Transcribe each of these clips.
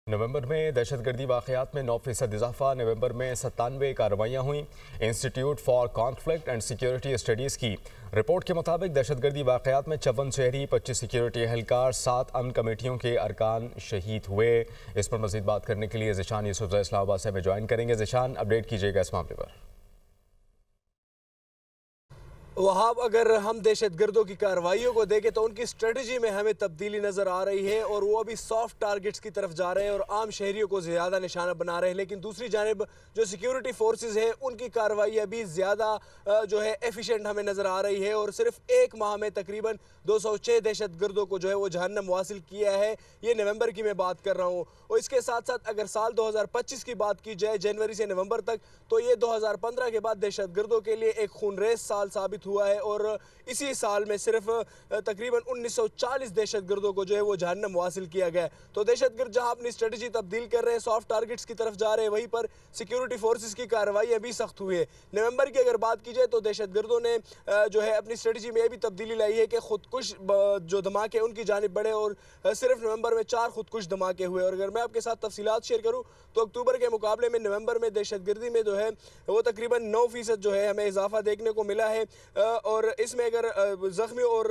नवंबर में दहशतगर्दी वाक़यात में 9% इजाफा। नवंबर में 97 कार्रवाइयाँ हुई। Institute for conflict and security studies की रिपोर्ट के मुताबिक दहशतगर्दी वाक़यात में 54 शहरी, 25 सिक्योरिटी एहलकार, 7 अमन कमेटियों के अरकान शहीद हुए। इस पर मज़ीद बात करने के लिए ज़िशान यूसुफ इस्लामाबाद से हमें ज्वाइन करेंगे। ज़िशान, अपडेट कीजिएगा इस मामले पर। वहाब, अगर हम दहशतगर्दों की कार्रवाइयों को देखें तो उनकी स्ट्रेटजी में हमें तब्दीली नज़र आ रही है और वो अभी सॉफ्ट टारगेट्स की तरफ जा रहे हैं और आम शहरियों को ज़्यादा निशाना बना रहे हैं। लेकिन दूसरी जानिब जो सिक्योरिटी फोर्सेस है उनकी कार्रवाई अभी ज़्यादा जो है एफिशिएंट हमें नज़र आ रही है और सिर्फ एक माह में तकरीबन 206 दहशतगर्दों को जो है वो जहन्नम हासिल किया है। ये नवंबर की मैं बात कर रहा हूँ। और इसके साथ साथ अगर साल 2025 की बात की जाए, जनवरी से नवंबर तक, तो ये 2015 के बाद दहशतगर्दों के लिए एक खूनरेज़ साल साबित हुआ है और इसी साल में सिर्फ तकरीबन 1940 दहशतगर्दों को जो है वो जहन्नम हासिल किया गया। तो दहशतगर्द जहां अपनी स्ट्रेटजी तब्दील कर रहे हैं, सॉफ्ट टारगेट्स की तरफ जा रहे हैं, वहीं पर सिक्योरिटी फोर्सेस की कार्रवाई अभी सख्त हुई है। नवंबर की अगर बात की जाए तो दहशतगर्दों ने जो है अपनी स्ट्रेटजी में भी तब्दीली लाई है कि खुदकुश जो धमाके उनकी जानिब बढ़े और सिर्फ नवंबर में 4 खुदकुश धमाके हुए। और अगर मैं आपके साथ तफसीलात शेयर करूँ तो अक्टूबर के मुकाबले में नवंबर में दहशतगर्दी में जो है वो तकरीबन 9% जो है हमें इजाफा देखने को मिला है। और इसमें अगर ज़ख्मी और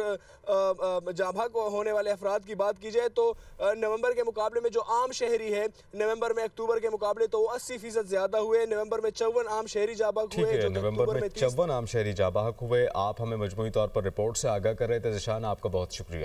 जाँबाक होने वाले अफराद की बात की जाए तो नवंबर के मुकाबले में जो आम शहरी है नवंबर में अक्टूबर के मुकाबले तो वो 80% ज़्यादा हुए। नवंबर में 54 आम शहरी जाँबाक हुए। नवंबर में 54 आम शहरी जाँबाक हुए। आप हमें मजमूई तौर पर रिपोर्ट से आगाह कर रहे थे ज़िशान, आपका बहुत शुक्रिया।